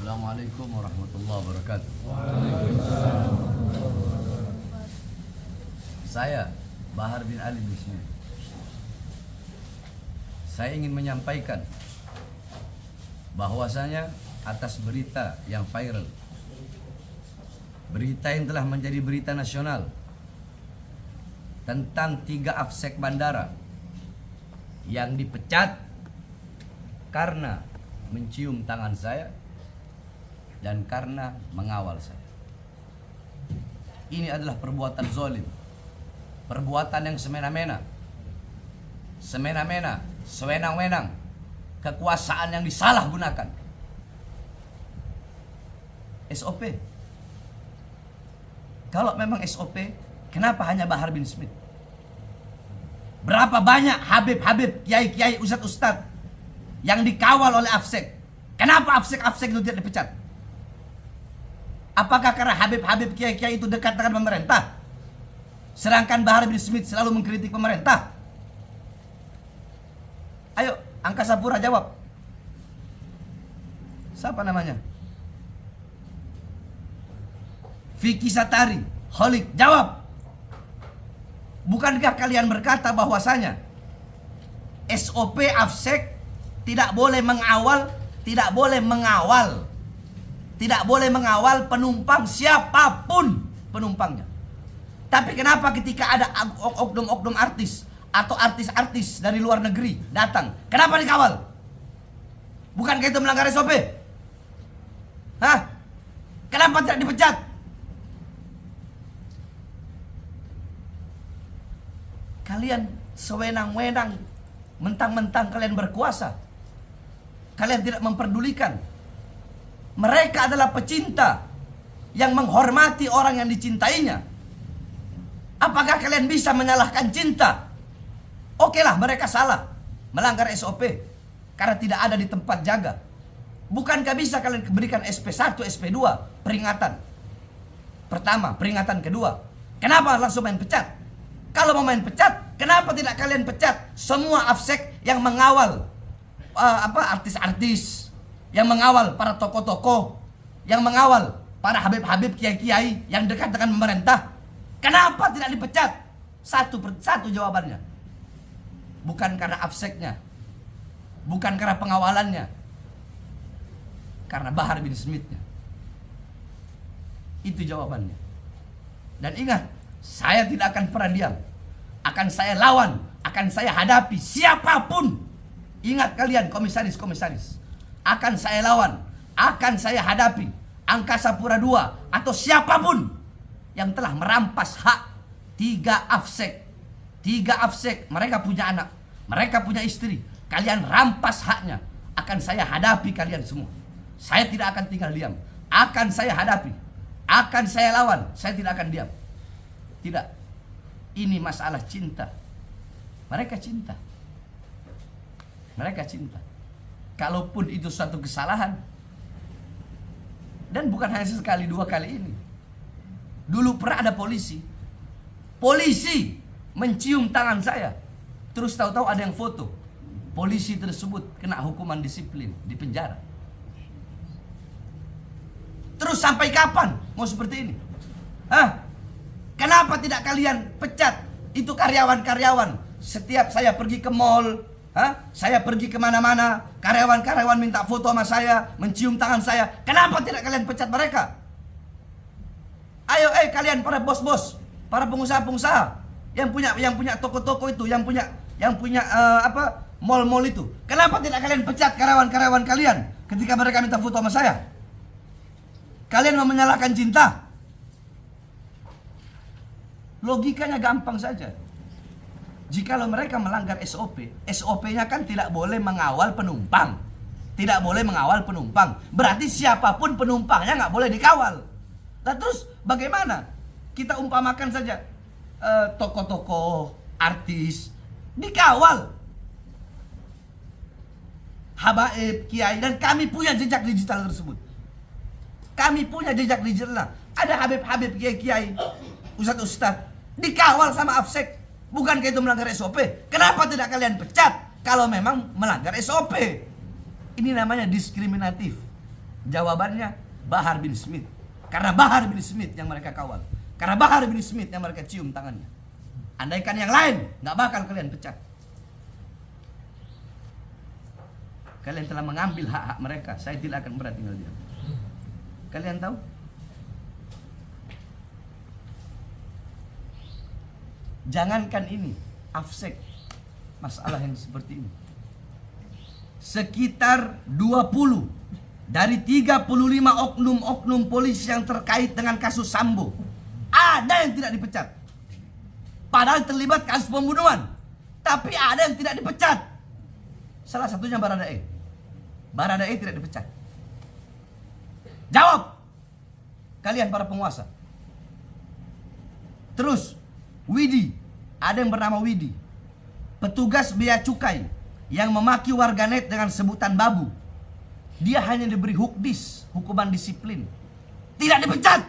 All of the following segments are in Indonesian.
Assalamualaikum warahmatullahi wabarakatuh. Saya Bahar bin Ali bin Smith. Saya ingin menyampaikan bahwasanya atas berita yang viral, berita yang telah menjadi berita nasional tentang 3 afsek bandara yang dipecat karena mencium tangan saya dan karena mengawal saya. Ini adalah perbuatan zalim, perbuatan yang semena-mena, sewenang-wenang, kekuasaan yang disalahgunakan. SOP. Kalau memang SOP, kenapa hanya Bahar bin Smith? Berapa banyak Habib-Habib, Kiai-Kiai, Ustadz-Ustadz yang dikawal oleh afsek? Kenapa afsek itu tidak dipecat? Apakah karena Habib-Habib, Kiai-Kiai itu dekat dengan pemerintah, sedangkan Bahar bin Smith selalu mengkritik pemerintah? Ayo, Angkasa Pura jawab. Siapa namanya? Vicky Satari, Holik, jawab. Bukankah kalian berkata bahwasanya SOP afsek tidak boleh mengawal penumpang siapapun penumpangnya. Tapi kenapa ketika ada oknum-oknum artis atau artis-artis dari luar negeri datang, kenapa dikawal? Bukankah itu melanggar SOP? Hah? Kenapa tidak dipecat? Kalian sewenang-wenang, mentang-mentang kalian berkuasa. Kalian tidak memperdulikan. Mereka adalah pecinta yang menghormati orang yang dicintainya. Apakah kalian bisa menyalahkan cinta? Okelah, mereka salah, melanggar SOP karena tidak ada di tempat jaga. Bukankah bisa kalian berikan SP1, SP2 peringatan pertama, peringatan kedua? Kenapa langsung main pecat? Kalau mau main pecat, kenapa tidak kalian pecat semua afsek yang mengawal artis-artis, yang mengawal para tokoh-tokoh, yang mengawal para habib-habib, kiai-kiai yang dekat dengan pemerintah? Kenapa tidak dipecat? Satu jawabannya. Bukan karena afseknya, bukan karena pengawalannya, karena Bahar bin Smith-nya. Itu jawabannya. Dan ingat, saya tidak akan pernah diam. Akan saya lawan, akan saya hadapi siapapun. Ingat kalian komisaris-komisaris. Akan saya lawan, akan saya hadapi Angkasa Pura II atau siapapun yang telah merampas hak 3 afsek. 3 afsek, mereka punya anak, mereka punya istri. Kalian rampas haknya. Akan saya hadapi kalian semua. Saya tidak akan tinggal diam. Akan saya hadapi, akan saya lawan. Saya tidak akan diam. Tidak. Ini masalah cinta. Mereka cinta. Mereka cinta. Kalaupun itu suatu kesalahan, dan bukan hanya sekali 2 kali ini. Dulu pernah ada polisi mencium tangan saya. Terus tahu-tahu ada yang foto. Polisi tersebut kena hukuman disiplin di penjara. Terus sampai kapan mau seperti ini? Hah? Kenapa tidak kalian pecat itu karyawan-karyawan? Setiap saya pergi ke mall, saya pergi kemana-mana, karyawan-karyawan minta foto sama saya, mencium tangan saya. Kenapa tidak kalian pecat mereka? Ayo, kalian para bos-bos, para pengusaha-pengusaha yang punya toko-toko itu, yang punya mall-mall itu. Kenapa tidak kalian pecat karyawan-karyawan kalian ketika mereka minta foto sama saya? Kalian mau menyalahkan cinta? Logikanya gampang saja. Jikalau mereka melanggar SOP, SOP-nya kan tidak boleh mengawal penumpang. Tidak boleh mengawal penumpang. Berarti siapapun penumpangnya nggak boleh dikawal. Nah terus bagaimana? Kita umpamakan saja tokoh-tokoh, artis dikawal, habaib, kiai, dan kami punya jejak digital tersebut. Kami punya jejak digital. Ada habib-habib, kiai-kiai, ustadz-ustadz dikawal sama afsek. Bukankah itu melanggar SOP? Kenapa tidak kalian pecat kalau memang melanggar SOP? Ini namanya diskriminatif. Jawabannya Bahar bin Smith. Karena Bahar bin Smith yang mereka kawal. Karena Bahar bin Smith yang mereka cium tangannya. Andaikan yang lain, nggak bakal kalian pecat. Kalian telah mengambil hak-hak mereka. Saya tidak akan pernah tinggal diam. Kalian tahu? Jangankan ini, Afsek, masalah yang seperti ini. Sekitar 20 dari 35 oknum-oknum polisi yang terkait dengan kasus Sambo, ada yang tidak dipecat. Padahal terlibat kasus pembunuhan, tapi ada yang tidak dipecat. Salah satunya Baradae. Baradae tidak dipecat. Jawab kalian para penguasa. Terus Widi, ada yang bernama Widi, petugas bea cukai yang memaki warganet dengan sebutan babu. Dia hanya diberi hukdis, hukuman disiplin, tidak dipecat.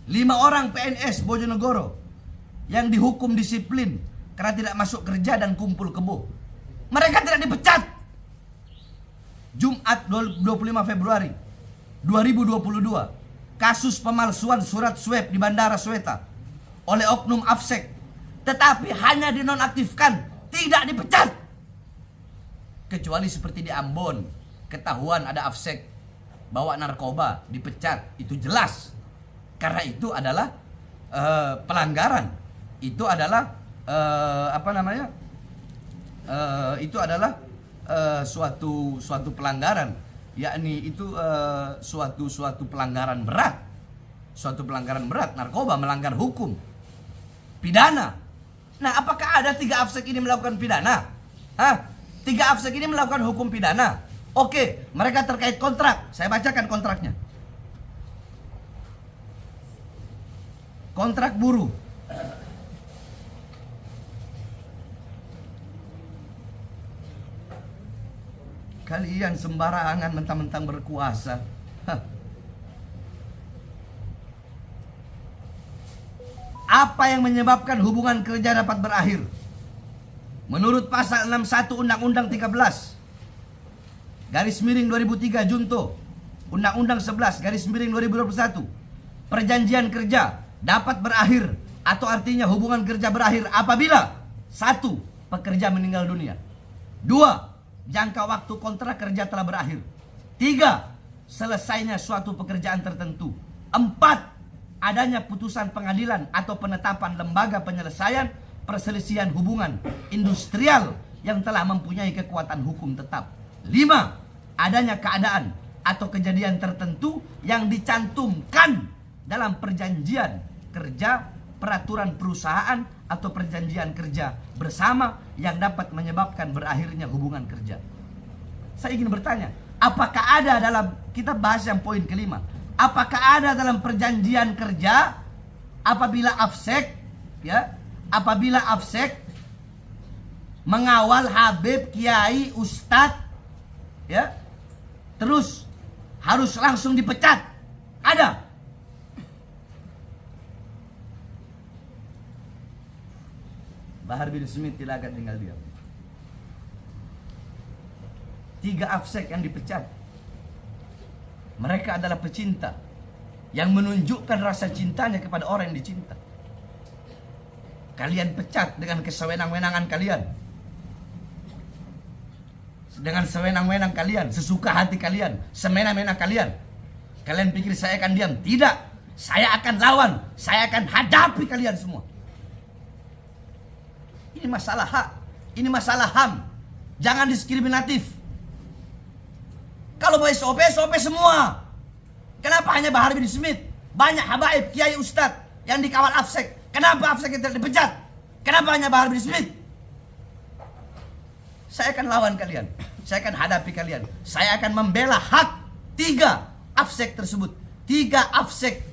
5 orang PNS Bojonegoro yang dihukum disiplin karena tidak masuk kerja dan kumpul kebo, mereka tidak dipecat. Jumat 25 Februari 2022, kasus pemalsuan surat swab di Bandara Sweta oleh oknum Afsek, tetapi hanya dinonaktifkan, tidak dipecat. Kecuali seperti di Ambon, ketahuan ada Afsek bawa narkoba, dipecat, itu jelas. Karena itu adalah pelanggaran. Itu adalah itu adalah suatu pelanggaran, yakni itu suatu pelanggaran berat. Suatu pelanggaran berat, narkoba, melanggar hukum pidana. Nah, apakah ada 3 Afsek ini melakukan pidana? 3 Afsek ini melakukan hukum pidana. Oke, mereka terkait kontrak. Saya bacakan kontraknya. Kontrak buruh. Kalian sembarangan mentang-mentang berkuasa. Apa yang menyebabkan hubungan kerja dapat berakhir? Menurut pasal 61 Undang-Undang 13 garis miring 2003 Junto, Undang-Undang 11 garis miring 2021, perjanjian kerja dapat berakhir atau artinya hubungan kerja berakhir apabila 1. Pekerja meninggal dunia, 2. Jangka waktu kontrak kerja telah berakhir, 3. Selesainya suatu pekerjaan tertentu, 4. Adanya putusan pengadilan atau penetapan lembaga penyelesaian perselisihan hubungan industrial yang telah mempunyai kekuatan hukum tetap, 5. Adanya keadaan atau kejadian tertentu yang dicantumkan dalam perjanjian kerja, peraturan perusahaan atau perjanjian kerja bersama yang dapat menyebabkan berakhirnya hubungan kerja. Saya ingin bertanya, apakah ada dalam, kita bahas yang poin kelima, apakah ada dalam perjanjian kerja apabila Afsek, ya, apabila Afsek mengawal Habib, Kiai, Ustadz, ya, terus harus langsung dipecat? Ada? Bahar bin Smith tidak akan tinggal diam. 3 Afsek yang dipecat, mereka adalah pecinta yang menunjukkan rasa cintanya kepada orang yang dicinta. Kalian pecat dengan kesewenang-wenangan kalian, dengan sewenang-wenang kalian, sesuka hati kalian, semena-mena kalian. Kalian pikir saya akan diam? Tidak. Saya akan lawan, saya akan hadapi kalian semua. Ini masalah hak, ini masalah HAM. Jangan diskriminatif. Kalau mau SOP, SOP semua. Kenapa hanya Bahar bin Smith? Banyak habaib, kiai, ustadz yang dikawal Afsek. Kenapa Afsek tidak dipecat? Kenapa hanya Bahar bin Smith? Saya akan lawan kalian. Saya akan hadapi kalian. Saya akan membela hak 3 Afsek tersebut. 3 Afsek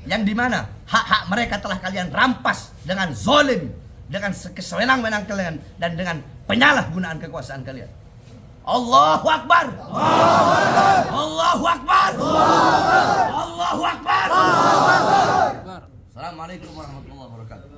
yang dimana hak-hak mereka telah kalian rampas dengan zolim, dengan kesewenang-wenang kalian, dan dengan penyalahgunaan kekuasaan kalian. Allahu Akbar. Allahu Akbar. Allahu Akbar. Assalamualaikum warahmatullahi wabarakatuh.